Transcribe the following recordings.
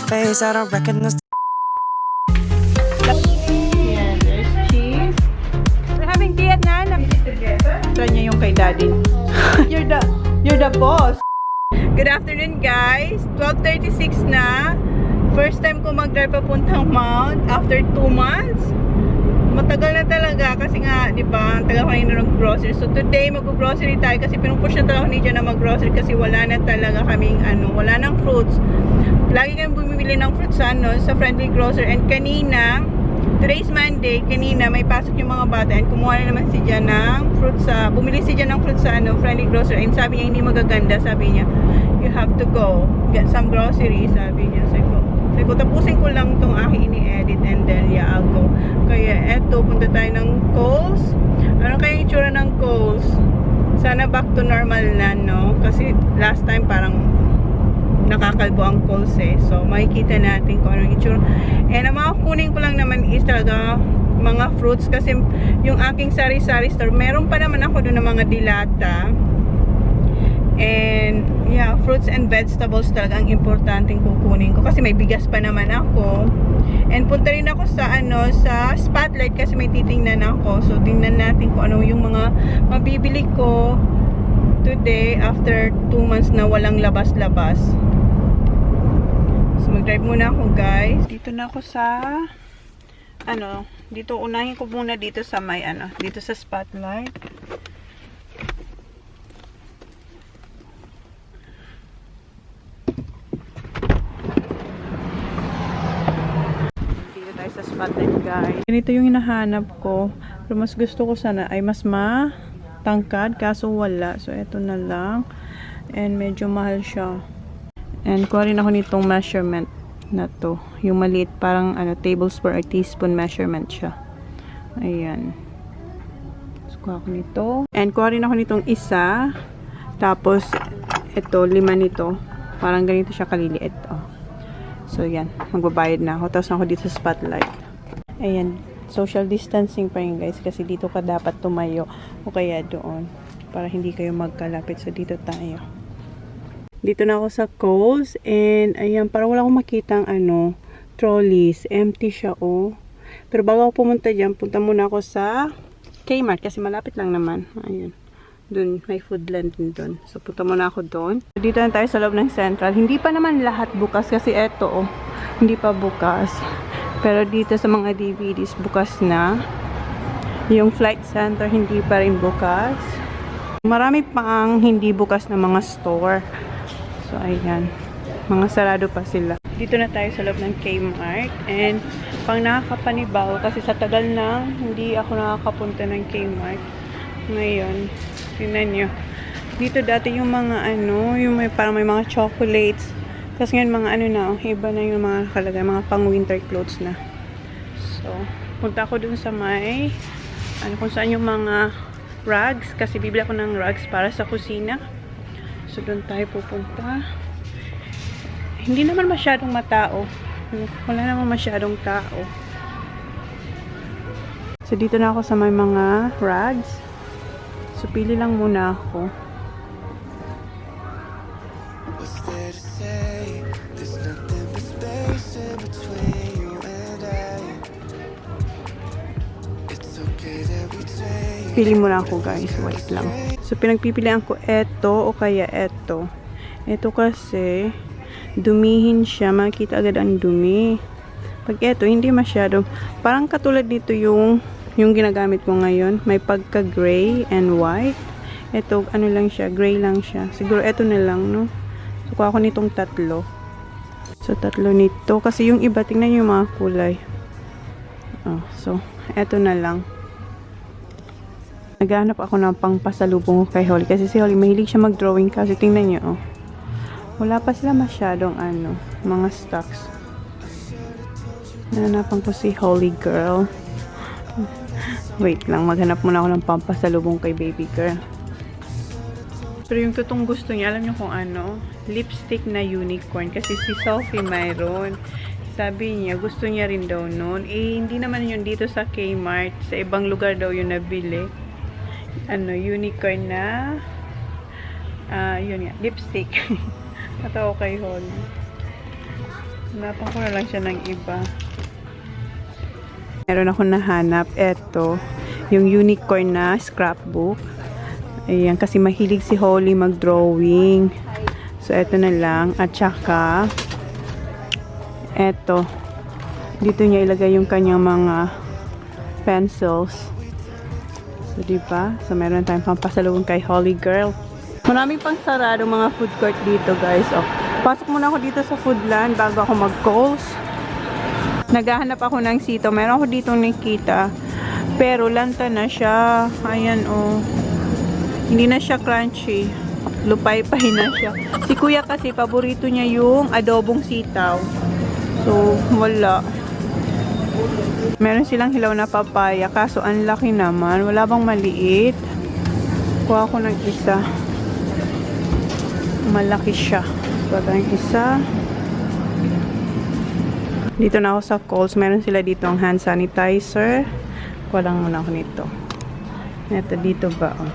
face, I don't recognize. Yeah, there's cheese. We're having tea at Nana. Try niya yung kay Daddy. You're the boss. Good afternoon, guys. 12:36 na. First time ko mag-drive papuntang Mount after 2 months. Matagal na talaga kasi nga, di ba, tagal ko na nag-grocery. So today, mag-grocery tayo kasi pinupush na talaga ni Jan na mag-grocery kasi wala na talaga kaming wala nang fruits. Lagi kami bumibili ng fruits sa Friendly Grocer. And kanina, today's Monday, kanina may pasok yung mga bata and kumuha na naman si Jan ng fruits bumili si Jan ng fruits sa Friendly Grocer. And sabi niya, hindi magaganda. Sabi niya, you have to go get some groceries. Sabi niya, sabi ko, tapusin ko lang itong aking ini-edit and then yeah, I'll go. Kaya eto, punta tayo ng Coles. Ano kaya yung itsura ng Coles? Sana back to normal na, no? Kasi last time parang nakakalbo ang Coles eh. So, makikita natin kung ano yung itsura. And ang mga kunin ko lang naman is talaga mga fruits kasi yung aking sari-sari store, meron pa naman ako doon ng mga dilata. And yeah, fruits and vegetables talaga ang importanteng kukunin ko kasi may bigas pa naman ako. And punta rin ako sa sa Spotlight kasi may titingnan ako. So tingnan natin kung ano yung mga mabibili ko today after 2 months na walang labas-labas. So mag-drive muna ako, guys. Dito na ako sa dito unahin ko muna dito sa may dito sa Spotlight. Sa Spotlight, guys. Ganito yung hinahanap ko. Pero mas gusto ko sana ay mas matangkad. Kaso wala. So, eto na lang. And medyo mahal siya. And kuha rin ako nitong measurement na to. Yung maliit. Parang tablespoon or teaspoon measurement siya. Ayan. So, kuha ko nito. And kuha rin ako nitong isa. Tapos, ito, 5 nito. Parang ganito siya kaliliit. Oh. So, yan. Magbabayad na ako. Tapos ako dito sa Spotlight. Ayan. Social distancing pa yun, guys. Kasi dito ka dapat tumayo. O kaya doon. Para hindi kayo magkalapit. So, dito tayo. Dito na ako sa Coles. And, ayan. Parang wala akong makitang trolleys. Empty siya, oh. Pero bago ako pumunta dyan, punta muna ako sa Kmart. Kasi malapit lang naman. Ayan. Doon, may Foodland din doon. So, punta muna ako doon. Dito na tayo sa loob ng Central. Hindi pa naman lahat bukas kasi eto, oh, hindi pa bukas. Pero dito sa mga DVDs, bukas na. Yung Flight Center, hindi pa rin bukas. Marami pang hindi bukas na mga store. So, ayan. Mga sarado pa sila. Dito na tayo sa loob ng Kmart. And, pang nakakapanibaw kasi sa tagal na, hindi ako nakakapunta ng Kmart. Ngayon, tingnan nyo. Dito dati yung mga yung parang may mga chocolates. Tapos ngayon mga iba na yung mga nakalagay, mga pang winter clothes na. So, punta ako dun sa may, kung saan yung mga rugs. Kasi bibili ako ng rugs para sa kusina. So, dun tayo pupunta. Hindi naman masyadong matao. Wala naman masyadong tao. So, dito na ako sa may mga rugs. So, pili lang muna ako. Pili muna ako, guys. Wait lang. So, pinagpipilian ko eto o kaya eto. Eto kasi, dumihin siya. Makikita agad ang dumi. Pag eto, hindi masyado. Parang katulad dito yung ginagamit ko ngayon. May pagka-gray and white. Ito, lang siya. Gray lang siya. Siguro, ito na lang, no? So, kuha ko nitong 3. So, 3 nito. Kasi yung iba, tingnan nyo yung mga kulay. Oh, so, ito na lang. Naghahanap ako ng pangpasalubong ko kay Holly. Kasi si Holly, mahilig siya mag-drawing. Kasi tingnan nyo, oh. Wala pa sila masyadong, mga stocks. Nahanapan ko si Holly girl. Wait lang, maghanap muna ako ng pampasalubong kay baby girl. Pero yung totoong gusto niya, alam niyo kung lipstick na unicorn. Kasi si Sophie mayroon. Sabi niya, gusto niya rin daw noon. Eh, hindi naman yun dito sa Kmart. Sa ibang lugar daw yun nabili. Unicorn na yun nga, lipstick. Ito kay Holly. Hanapan ko na lang siya ng iba. Meron ako nahanap. Ito, yung unicorn na scrapbook. Ayan, kasi mahilig si Holly mag-drawing. So, ito na lang. At saka, ito. Dito niya ilagay yung kanyang mga pencils. So, diba? So, meron tayong pampasalubong kay Holly Girl. Maraming pang sarado mga food court dito, guys. Oh, pasok muna ako dito sa Foodland bago ako mag-Coles. Naghahanap ako ng sito. Meron ako dito nakita. Pero lanta na siya. Ayan, oh. Hindi na siya crunchy. Lupay-pay na siya. Si kuya kasi, paborito niya yung adobong sitaw. So, wala. Meron silang hilaw na papaya. Kaso, ang laki naman. Wala bang maliit? Kuha ko ng isa. Malaki siya. Kuha tayong isa. Dito na ako sa Coles. Meron sila dito ang hand sanitizer. Kuha lang muna ako nito. Ito, dito ba? Oh.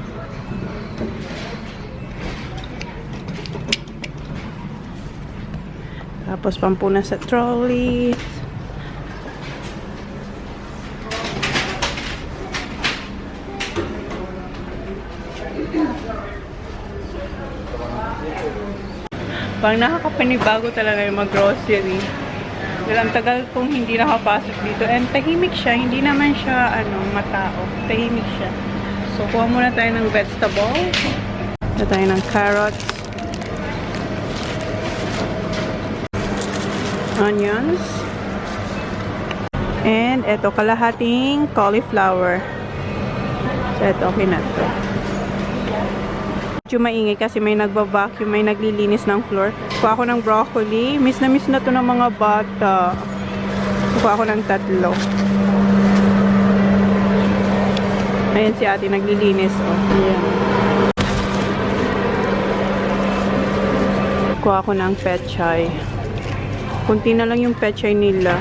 Tapos pampuna sa trolley. Pang nakakapanibago talaga yung mag-grocery. Dahil ang tagal kong hindi nakapasok dito. And tahimik siya. Hindi naman siya matao. Tahimik siya. So, kuha muna tayo ng vegetable. Kuha tayo ng carrots. Onions. And ito, kalahating cauliflower. So, ito, okay na ito. Medyo maingay kasi may nagbabacuum, may naglilinis ng floor. Kuha ako ng broccoli. Miss na to ng mga bata. Kuha ako ng 3. Ayan si ate naglilinis. Oh. Ayan. Kuha ako ng pechay. Kunti na lang yung pechay nila.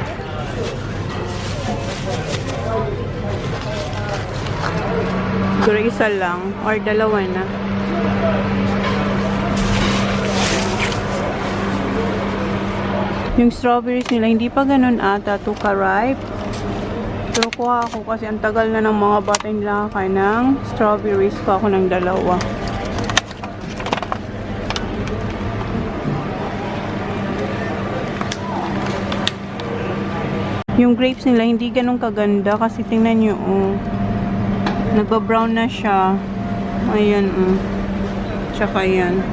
Siguro isa lang or 2 na. Yung strawberries nila hindi pa ganun ata to ka-ripe. Pero kuha ako kasi ang tagal na ng mga bata hindi nakakain ng strawberries. Kuha ako ng 2. Yung grapes nila hindi ganun kaganda kasi tingnan nyo, oh. Nagba-brown na siya. Ayan, oh. Tsaka yan.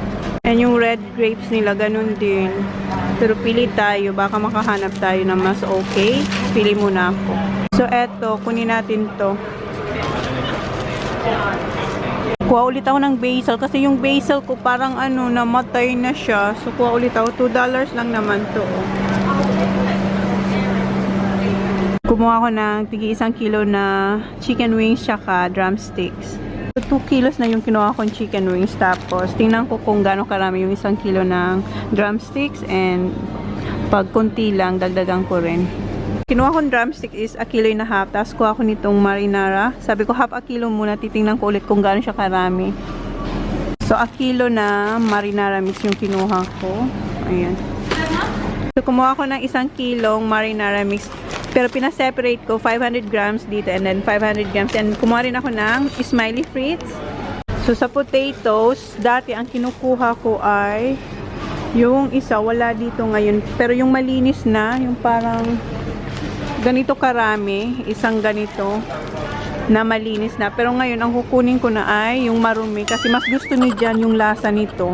And yung red grapes nila ganun din. Pero pili tayo. Baka makahanap tayo na mas okay. Pili muna ako. So, eto. Kunin natin to. Kuha ulit ako ng basil. Kasi yung basil ko parang namatay na siya. So, kuha ulit ako. $2 lang naman to, oh. Kumuha ko ng tigi 1 kilo na chicken wings tsaka drumsticks. So, 2 kilos na yung kinuha kong chicken wings. Tapos, tingnan ko kung gaano karami yung 1 kilo ng drumsticks. And, pag konti lang, dagdagan ko rin. Kinuha kong drumstick is 1.5 kilo. Tapos, kuha ko nitong marinara. Sabi ko, half a kilo muna. Titingnan ko ulit kung gaano siya karami. So, 1 kilo na marinara mix yung kinuha ko. Ayan. So, kumuha ko ng 1 kilong marinara mix. Pero pina-separate ko 500 grams dito and then 500 grams. And kumuha rin ako ng smiley frites. So sa potatoes, dati ang kinukuha ko ay yung isa, wala dito ngayon. Pero yung malinis na, yung parang ganito karami, isang ganito na malinis na. Pero ngayon, ang kukunin ko na ay yung marumi kasi mas gusto ni Jan yung lasa nito.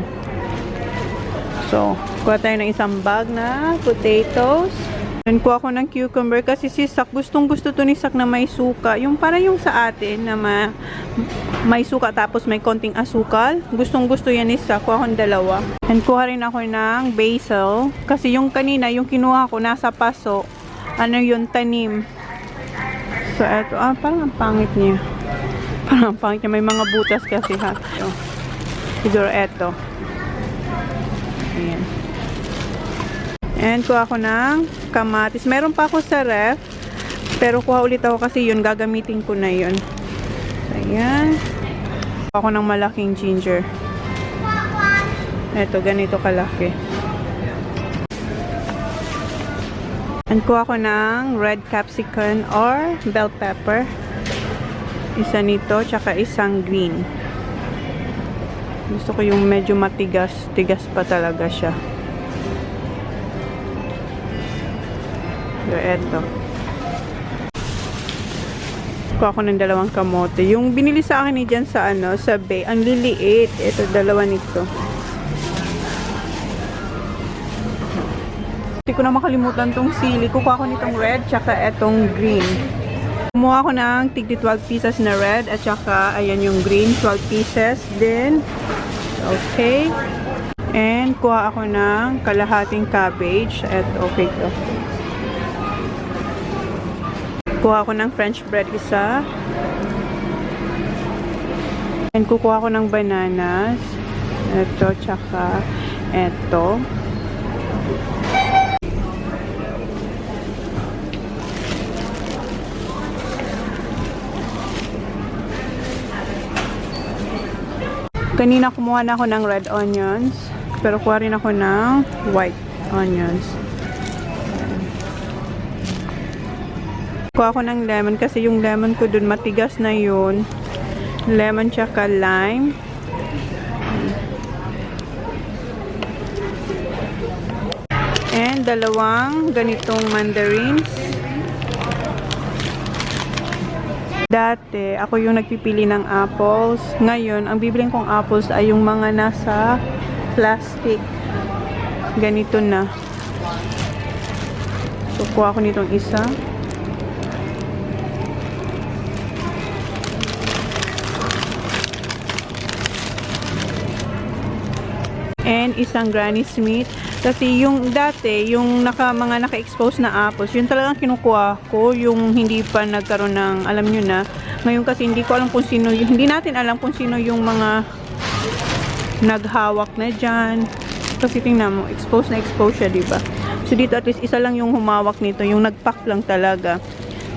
So, kuha tayo ng isang bag na potatoes. And kuha ko ng cucumber kasi si Sak, gustong gusto to ni Sak na may suka. Yung para yung sa atin na may suka tapos may konting asukal. Gustong gusto yan ni Sak. Kuha ko ng 2. And kuha rin ako ng basil. Kasi yung kanina, yung kinuha ko nasa paso. Yun, tanim. So, eto. Parang ang pangit niya. Parang ang pangit niya. May mga butas kasi ha. So, siguro eto. Ayan. And kuha ko ng kamatis. Meron pa ako sa ref. Pero kuha ulit ako kasi yun, gagamitin ko na yun. So, ayan. Kuha ko ng malaking ginger. Ito, ganito kalaki. And kuha ko ng red capsicum or bell pepper. Isa nito, tsaka isang green. Gusto ko yung medyo matigas. Tigas pa talaga siya. So, eto. Kuha ko ng 2 kamote. Yung binili sa akin ni dyan sa sa Bay, ang liliit. Ito, 2 nito. Hindi ko na makalimutan tong sili. Kukuha ko nitong red, tsaka etong green. Kumuha ko ng tigdi 12 pieces na red, at tsaka, ayan yung green, 12 pieces din. Okay. And, kuha ako ng kalahating cabbage. At okay to. Kuha ko ng French bread isa. And, kukuha ko ng bananas. Ito, tsaka, ito. Kanina kumuha na ako ng red onions, pero kuha rin ako ng white onions. Kuha ako ng lemon kasi yung lemon ko dun matigas na yun. Lemon tsaka lime. And 2 ganitong mandarins. Dati, ako yung nagpipili ng apples. Ngayon, ang bibiling kong apples ay yung mga nasa plastic. Ganito na. So, kuha ko nitong isa. And isang Granny Smith. Kasi yung dati, yung mga naka-expose na apples, yun talagang kinukuha ko, yung hindi pa nagkaroon ng, alam nyo na. Ngayon kasi hindi ko alam kung sino, hindi natin alam kung sino yung mga naghawak na dyan. Kasi tingnan mo, expose na expose siya, diba? So dito at least isa lang yung humawak nito, yung nagpack lang talaga.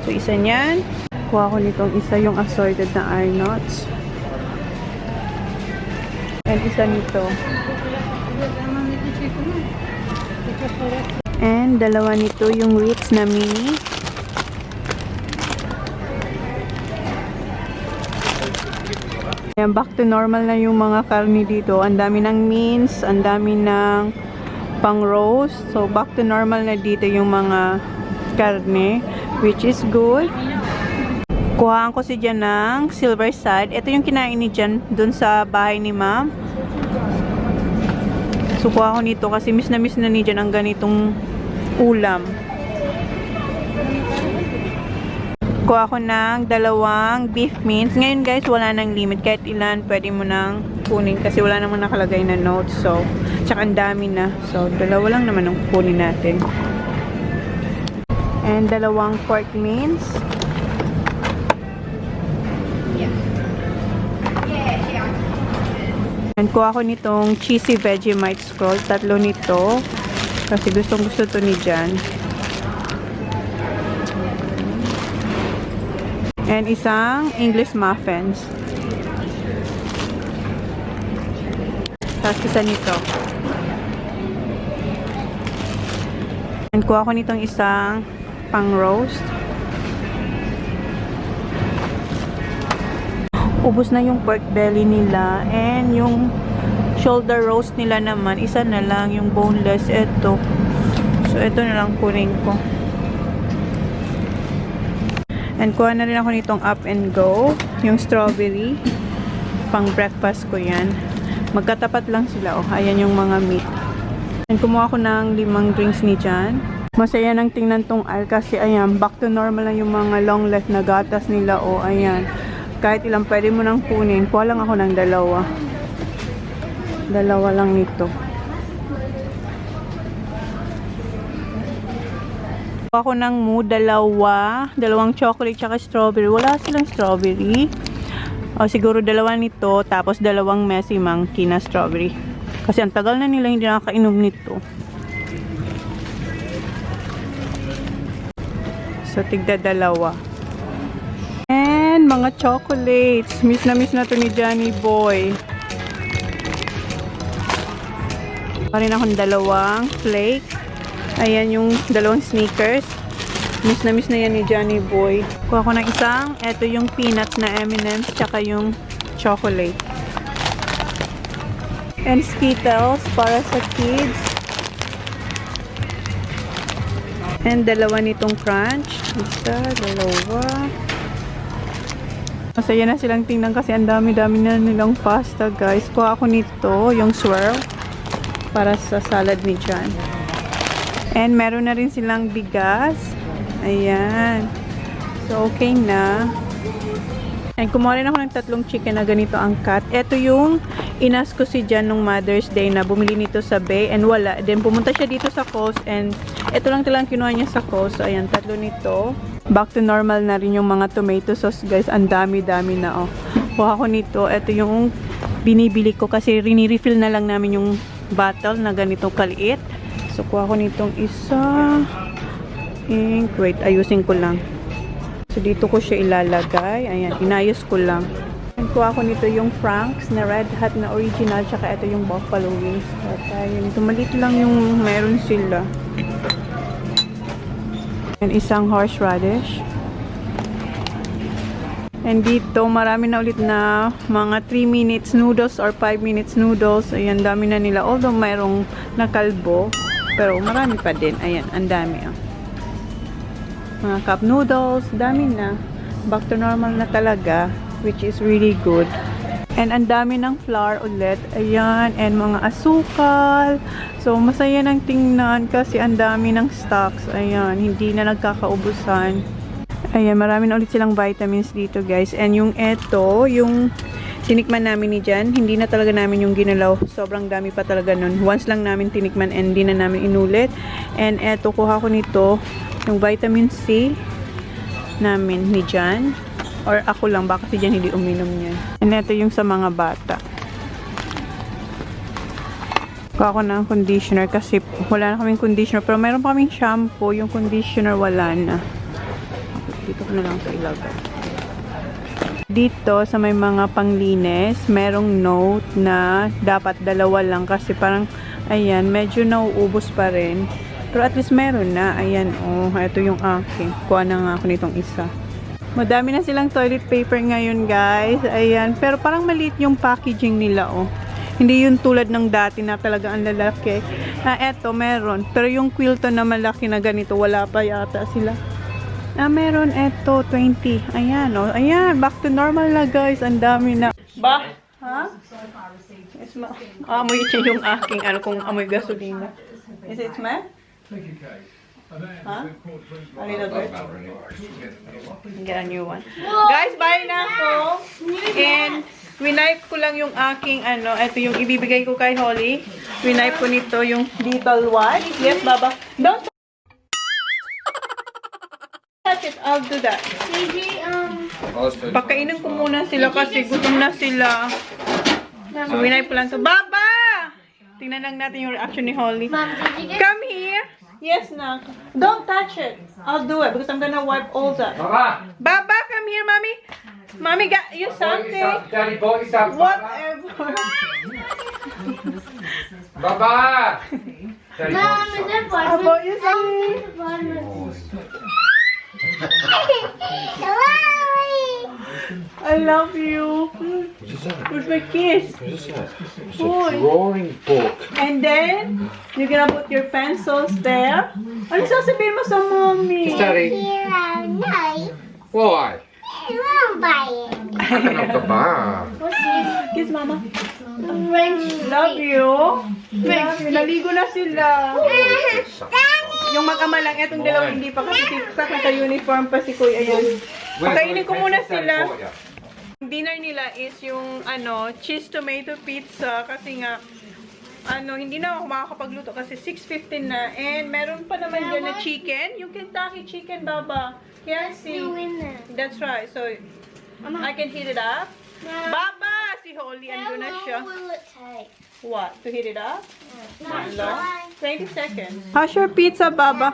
So isa niyan. Kuha ko nitong isa, yung assorted na Arnott's. And isa nito. And 2 nito yung Ritz na mini. Ayan, back to normal na yung mga karni dito. Ang dami ng mince, ang dami ng pang roast. So back to normal na dito yung mga karne, which is good. Kuhaan ko si dyan ng Silverside. Ito yung kinain ni dyan dun sa bahay ni ma'am. So, kuha ko nito kasi miss na ni dyan ang ganitong ulam. Kuha ko ng 2 beef mince. Ngayon guys, wala nang limit. Kahit ilan, pwede mo nang kunin kasi wala namang nakalagay na notes. So, tsaka ang dami na. So, 2 lang naman ang kunin natin. And 2 pork mince. And kuha ko nitong cheesy Vegemite scroll. 3 nito. Kasi gustong gusto to ni Jan. And isang English muffins. Tapos isa nito. And kuha ko nitong isang pang roast. Ubus na yung pork belly nila, and yung shoulder roast nila naman, isa na lang, yung boneless, eto. So, eto na lang kunin ko. And kuha na rin ako nitong Up and Go, yung strawberry. Pang breakfast ko yan. Magkatapat lang sila, oh. Ayan yung mga meat. And kumuha ko ng 5 drinks ni Jan. Masaya nang tingnan tong aisle kasi, ayan, back to normal na yung mga long left na gatas nila, oh. Ayan. Kahit ilang pwede mo nang kunin. Kuha lang ako ng 2. 2 lang nito. Kuha ko ng Moo, 2 chocolate tsaka strawberry. Wala silang strawberry. O siguro 2 nito, tapos 2 Messy Monkey na strawberry. Kasi ang tagal na nila hindi nakakainom nito. So tigda 2. Mga chocolates. Miss na to ni Johnny Boy. Parin akong 2 flake. Ayan yung dalawang sneakers. Miss na yan ni Johnny Boy. Kuha ko ng isang. Ito yung peanuts na M&M's tsaka yung chocolate. And Skittles para sa kids. And dalawa nitong crunch. Isa, dalawa. Masaya na silang tingnan kasi ang dami-dami na nilang pasta, guys. Kuha ako nito, yung swirl, para sa salad ni John. And meron na rin silang bigas. Ayan. So, okay na. And kumuha rin ako ng 3 chicken na ganito ang cut. Ito yung inas ko si John nung Mother's Day na bumili nito sa Bay and wala. Then pumunta siya dito sa Coast and ito lang talang kinuha niya sa Coast. So, ayan, 3 nito. Back to normal na rin yung mga tomato sauce, guys. Ang dami-dami na, oh. Kuha ko nito. Ito yung binibili ko kasi rini-refill na lang namin yung bottle na ganito kaliit. So, kuha ko nitong isa. And, wait, ayusin ko lang. So, dito ko siya ilalagay. Ayan, inayos ko lang. And, kuha ko nito yung Frank's na Red Hot na original. Tsaka ito yung Buffalo Wings. At, ayun, tumalit lang yung meron sila. And isang horseradish. And dito, marami na ulit na mga 3 minutes noodles or 5 minutes noodles. Ayan, dami na nila. Although mayroong nakalbo, pero marami pa din. Ayan, ang dami. Oh. Mga cup noodles, dami na. Back to normal na talaga, which is really good. And ang dami ng flour ulit. Ayan, and mga asukal. So, masaya nang tingnan kasi ang dami ng stocks. Ayan, hindi na nagkakaubusan. Ayan, marami na ulit silang vitamins dito, guys. And yung eto, yung tinikman namin ni Jan, hindi na talaga namin yung ginalaw. Sobrang dami pa talaga nun. Once lang namin tinikman and hindi na namin inulit. And eto, kuha ko nito, yung vitamin C namin ni Jan. Or ako lang, baka si Jan hindi uminom niyan. And eto yung sa mga bata. Kuha ko ng conditioner kasi wala na kaming conditioner. Pero meron pa kaming shampoo. Yung conditioner wala na. Dito ko na lang ito ilagay. Dito sa may mga panglinis, merong note na dapat 2 lang kasi parang, ayan, medyo nauubos pa rin. Pero at least meron na. Ayan, oh, ito yung akin. Kuha na nga ako nitong isa. Madami na silang toilet paper ngayon, guys. Ayan, pero parang maliit yung packaging nila, oh. Hindi yung tulad ng dati na talaga ang lalaki. Eto, meron. Pero yung Quilton na malaki na ganito, wala pa yata sila. Meron. Eto, 20. Ayan, oh. Ayan, back to normal na, guys. Ang dami na. Ba? Ha? Yes, amoy siya yung aking, kung amoy gasolina. Is it smell? Huh? A little bit. Get a new one. Guys, bye na ako. And winipe ko lang yung aking ito yung ibibigay ko kay Holly. Winipe ko nito yung little one. Yes, Baba. Don't touch it. I'll do that. Pakainin ko muna sila kasi gutom na sila. So, winipe ko lang to. Baba! Tingnan lang natin yung reaction ni Holly. Come here. Yes, Nak. Don't touch it. I'll do it because I'm gonna wipe all that. Baba! Baba, come here, Mommy. Mommy got you something. Daddy bought you something. Whatever. Baba! Daddy bought you something. I bought you something. I love you. Where's my kiss? It's a Boy. drawing book. And then, you're gonna put your pencils there. Ano sasabihin mo sa mommy? Daddy. Why? Baba. Kiss mama. Love you. Love you. Naligo na sila. Yung mag-ama lang, etong dalawa hindi pa kasi tiktak naka-uniform pa si Kuya. Ayan. Pakainin ko muna sila. Dinner nila is yung cheese tomato pizza kasi nga hindi na ako makakapagluto kasi 6:15 na and meron pa naman dyan na chicken, yung Kentucky chicken, Baba. Yeah, see. That's right. So I can heat it up. Baba, si Holly ando na siya. What? To heat it up? 20 seconds. How's your pizza, Baba?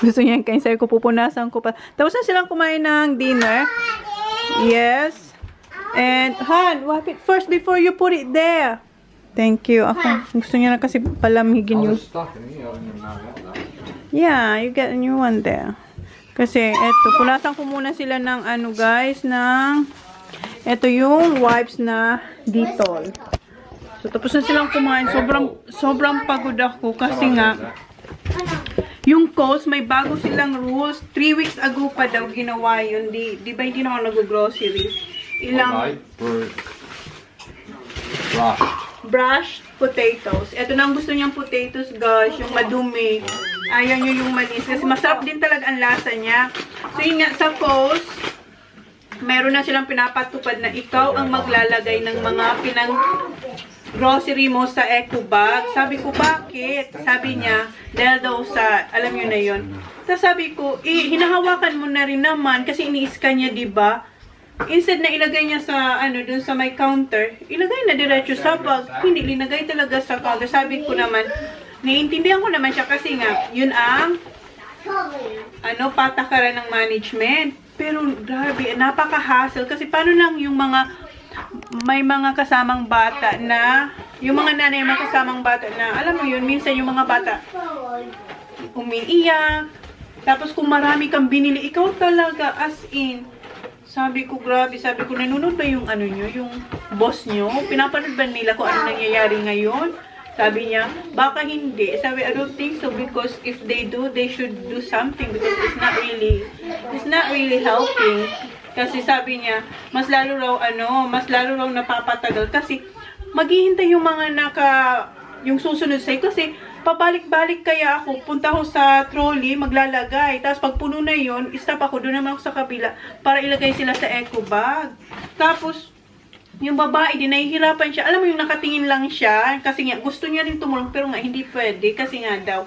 Gusto niya kain sa'yo ko, pupunasan ko pa. Tapos na silang kumain ng dinner. Yes. And, Han, wipe it first before you put it there. Thank you. Ako, gusto niya na kasi palamigin yung... Stuff in here. Yeah, you get a new one there. Kasi, eto, punasan ko muna sila ng ano guys, ng, eto yung wipes na Dettol. So, tapos na silang kumain. Sobrang pagod ako kasi nga, yung Coles, may bago silang rules. 3 weeks ago pa daw ginawa yun. Di ba hindi na ako nag-grocery? Ilang brushed potatoes. Ito na ang gusto niyang potatoes, guys. Yung madumi. Ayaw niyo yung manis. Kasi masarap din talaga ang lasa niya. So, yun nga, sa Coles, meron na silang pinapatupad na ikaw ang maglalagay ng mga grocery mo sa eco bag. Sabi ko, bakit? Sabi niya, dahil daw sa, alam niyo na yun. So, sabi ko, hinahawakan mo na rin naman kasi ini-scan niya, diba? Instead na ilagay niya sa, dun sa may counter, ilagay na diretso sa bag. Hindi, linagay talaga sa counter. Sabi ko naman, naiintindihan ko naman siya kasi nga, yun ang, patakaran ng management. Pero, grabe, napaka-hassle. Kasi paano lang yung may mga kasamang bata na, yung mga nanay, mga kasamang bata na, alam mo yun, minsan yung mga bata, umiiyak. Tapos kung marami kang binili, ikaw talaga, as in, sabi ko, grabe, sabi ko, nanonood ba yung yung boss nyo? Pinapanood ba nila kung ano nangyayari ngayon? Sabi niya, baka hindi. Sabi, I don't think so because if they do, they should do something because it's not really helping. Kasi sabi niya, mas lalo raw napapatagal kasi maghihintay yung mga yung susunod sa'yo kasi pabalik-balik kaya ako, punta ako sa trolley, maglalagay. Tapos pag puno na yun, stop ako, doon naman ako sa kabila para ilagay sila sa eco bag. Tapos, yung babae din, nahihirapan siya. Alam mo yung nakatingin lang siya kasi nga gusto niya rin tumulong pero nga hindi pwede kasi nga daw.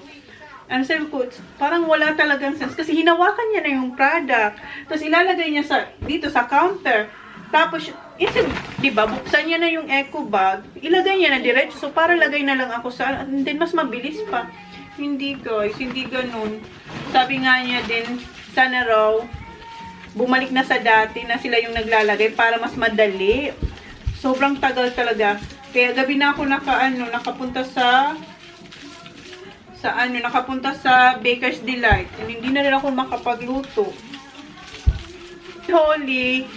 Sabi ko, parang wala talagang sense kasi hinawakan niya na yung product. Tapos ilalagay niya dito sa counter. Tapos, instead, diba, buksan niya na yung eco bag, ilagay niya na diretso. So, para lagay na lang ako and then mas mabilis pa. Hindi guys, hindi ganun. Sabi nga niya din, sana raw, bumalik na sa dati na sila yung naglalagay para mas madali. Sobrang tagal talaga. Kaya gabi na ako nakapunta sa Baker's Delight. And hindi na rin ako makapagluto. Holly,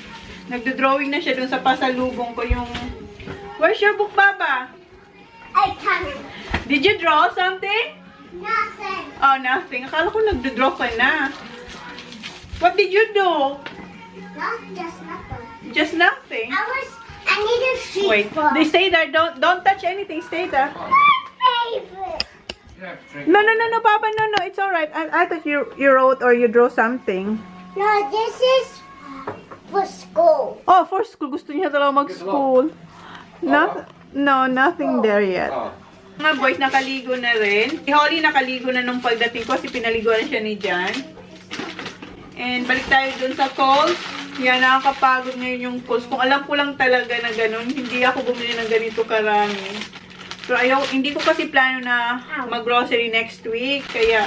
nagdo-drawing na siya dun sa pasalubong ko yung... Where's your book, Baba? I can't. Did you draw something? Nothing. Oh, nothing. Akala ko nagdo-draw ka na. What did you do? No, just nothing. Just nothing. I need a sheet. Wait, they stay there. Don't touch anything. Stay there. Favorite. No, Papa, no. It's alright. I thought you wrote or you draw something. No, this is for school. Oh, for school. Gusto niya talaga mag-school. No, nothing there yet. Mga boys, nakaligo na rin. Si Holly nakaligo na nung pagdating ko kasi pinaliguan na siya ni Jan. And balik tayo dun sa Coles. Yan, nakakapagod ngayon yung Coles. Kung alam ko lang talaga na ganun, hindi ako bumili ng ganito karami. Pero hindi ko kasi plano na mag-grocery next week. Kaya,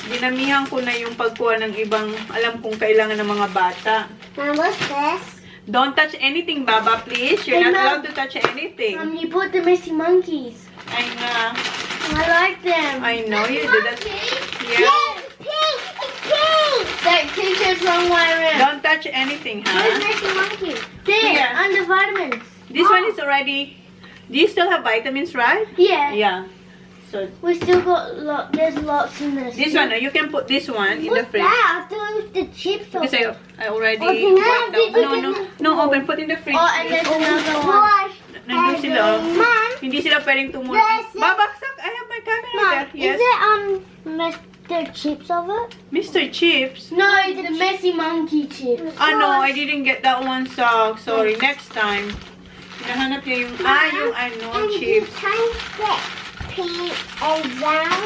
dinamihan ko na yung pagkuha ng ibang alam kong kailangan ng mga bata. Mom, what's this? Don't touch anything, Baba, please. You're not allowed to touch anything. You put the missing monkeys. I know. I like them. I know you did that. Yeah. Yes, pink. It's pink. That pink is wrong way around. Don't touch anything, Where's huh? missing monkeys? There, Yeah. on the vitamins. This one is already... Do you still have vitamins, right? Yeah. Yeah. So, We still got there's lots in this. this one, you can put this one in the What's fridge. that? I thought the chips. Because I already Okay, now wiped did you out. get No, open. Put in the fridge. Oh, and there's another one. Mom, Mom, hindi sila pwedeng tumulong. Yes, yes. Babaksak! I have my camera Mom, there. Yes. is it Mr. Chips of it? Mr. Chips. No, the messy monkey chips. No, I didn't get that one, so sorry. Next time. Hinahanap niya yung, chips. Can you get pink and brown?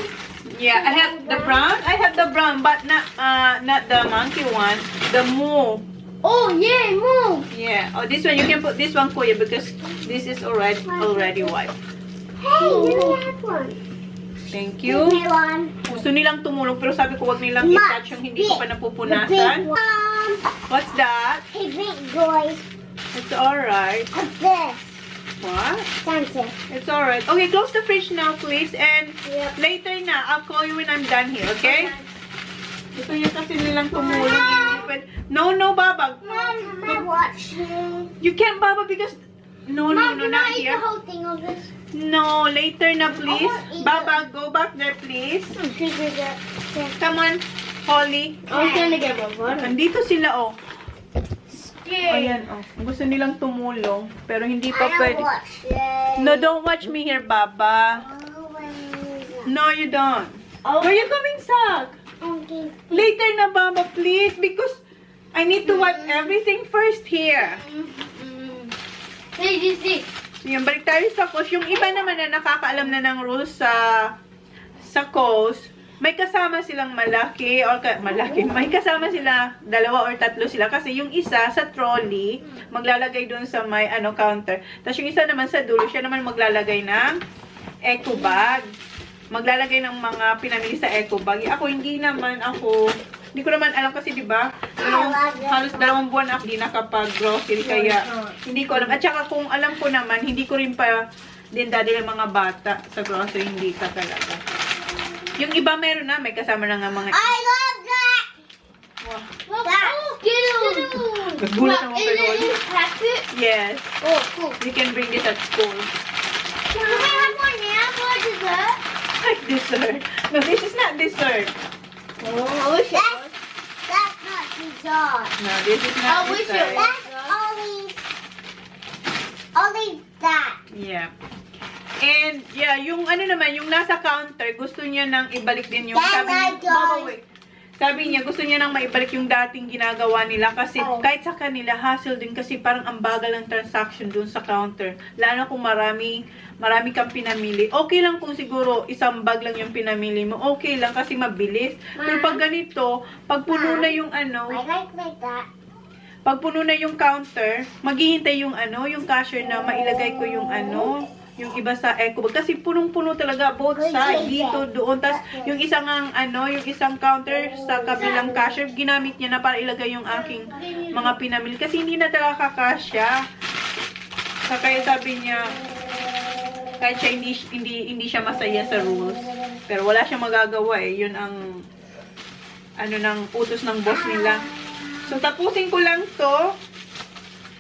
Yeah, I have the brown. I have the brown, but not the monkey one. The moo. Oh yeah, move. Yeah. Oh, this one you can put this one for you because this is already wiped. Hey, let me have one. Thank Give you. me one. Gusto nilang tumulong pero sabi ko wag nilang Ma, i-touch yung hindi ko pa The big napupunasan. one. What's that? Hey, big boys. It's alright. What's this? What? Santa. It's alright. Okay, close the fridge now, please. And Yep. later na, I'll call you when I'm done here, okay? Gusto niya kasi nilang tumulong. No, Baba. Mom, I'm watching. You can't, Baba, because... No, Mom, not can I eat here. the whole thing of this? No, later na, please. want either. Baba, go back there, please. Okay. Come on, Holly. I was trying to get my water. Nandito sila, oh. Scared. Ayan, oh. Gusto nilang tumulong, pero hindi I pa don't pwede. watch it. No, don't watch me here, Baba. Always. No, you don't. Oh. Where you going, Sak? Okay. Later na, Baba, please, because I need to wipe everything first here. Hey, you see? Yan, balik tayo sa coast. Yung iba naman na nakakaalam na ng rules sa coast, may kasama silang malaki, may kasama sila, 2 or 3 sila. Kasi yung isa sa trolley, maglalagay doon sa may counter. Tapos yung isa naman sa dulo, siya naman maglalagay ng eco bag. Maglalagay ng mga pinamili sa eco bag. Hindi ko naman alam kasi, di ba? Halos 2 buwan ako hindi nakapag-grocery, kaya hindi ko alam. At saka kung alam ko naman, hindi ko rin pa din dadali ng mga bata sa grocery, hindi ka talaga. Yung iba meron na, may kasama na nga mga... I love that! Wow. That's Skittles! Nagulat naman Is kayo. it in the packet? Yes, Oh, cool. you can bring this at school. Can we have more now for dessert? Like dessert. No, this is not dessert. Oh, I wish it was. That's not dessert. No, this is I not wish it dessert. was. Only that. Yeah. And, yeah, yung yung nasa counter, gusto niya nang ibalik din yung, sabi niya, gusto niya nang maibalik yung dating ginagawa nila kasi kahit sa kanila, hassle din kasi parang ang bagal ng transaction dun sa counter. Lalo kung marami kang pinamili. Okay lang kung siguro isang bag lang yung pinamili mo. Okay lang kasi mabilis. Pero pag ganito, pag puno na yung I like that. pag puno na yung counter, maghihintay yung yung cashier na mailagay ko yung yung iba sa eco bag. Kasi punong-puno talaga both side, dito, doon. Tas yung isang yung isang counter sa kabilang cashier, ginamit niya na para ilagay yung aking mga pinamili. Kasi hindi na talaga kakasya. Kaya sabi niya, kahit siya hindi siya masaya sa rules, pero wala siyang magagawa eh. Yun ang ng utos ng boss nila. So tapusin ko lang to.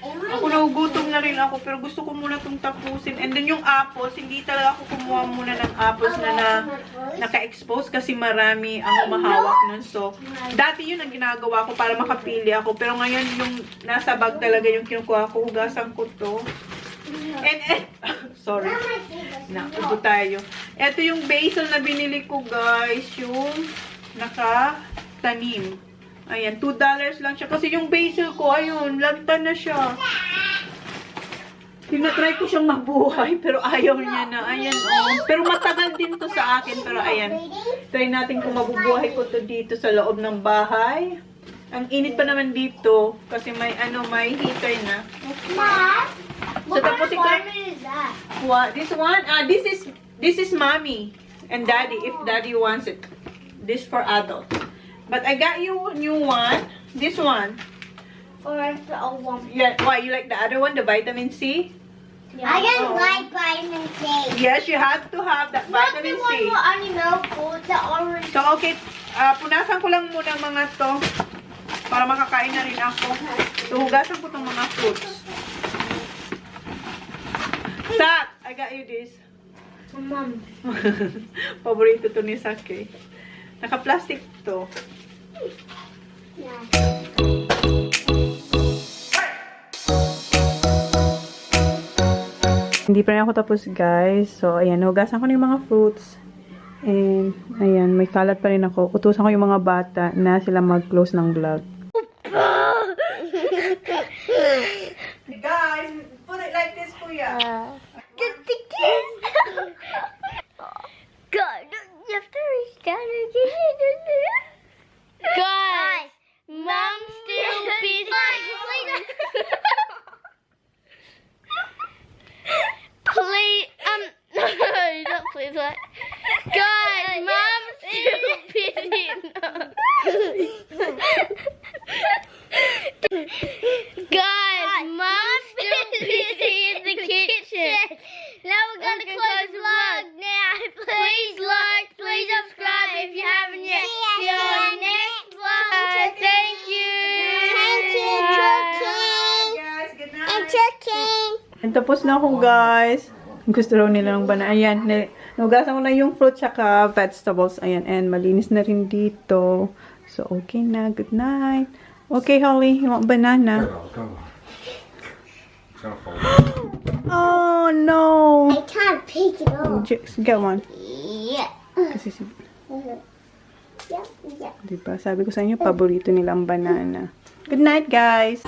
Ako nagugutom na rin ako, pero gusto ko muna itong tapusin. And then yung apples, hindi talaga ako kumuha muna ng apples na naka-expose kasi marami ang humahawak nun. So, dati yun ang ginagawa ko para makapili ako. Pero ngayon, yung nasa bag talaga yung kinukuha ko, hugasan ko to. And sorry. Naubo tayo. Ito yung basil na binili ko, guys. Yung nakatanim. Ayan, $2 lang siya. Kasi yung basil ko, ayun, lanta na siya. Tinatry ko siyang mabuhay, pero ayaw niya na. Ayan, oh. Pero matagal din to sa akin. Pero ayan, try natin kung mabubuhay ko to dito sa loob ng bahay. Ang init pa naman dito, kasi may heater na. Mom, So, tapos what is that? What? This one? This is mommy and daddy, if daddy wants it. This for adult. But I got you a new one. This one. Or the old one? Yeah. Why? You like the other one, the vitamin C? Yeah. I don't like vitamin C. Yes, you have to have that vitamin Not the C. one for animal food, the orange. So, okay. Punasan ko lang muna mga to para makakain na rin ako. So, hugasan ko tong mga fruits. Sak, I got you this. Mom. Paborito to ni Sak eh. Naka-plastic to. Yeah. Hindi pa rin ako tapos, guys. So, ayan, hugasan ko na yung mga fruits. And, ayan, may kalat pa rin ako. Utusan ko yung mga bata na sila mag-close ng vlog. Guys, put it like this, kuya. God, you have to restart again. Guys, Mom's still busy. Please, not please, what? Guys, Mom's still busy. Guys, Mom's still busy in the kitchen. And tapos na ako, guys. Gusto raw nila ng banana. Ayan, nugasan ko na yung fruit tsaka vegetables. Ayan, and malinis na rin dito. So, okay na. Good night. Okay, Holly, you want banana? Go on. It's gonna fall. Oh, no. I can't pick it up. Just get one. Yeah. Kasi, Yeah, yeah. diba, sabi ko sa inyo, paborito nilang banana. Good night, guys.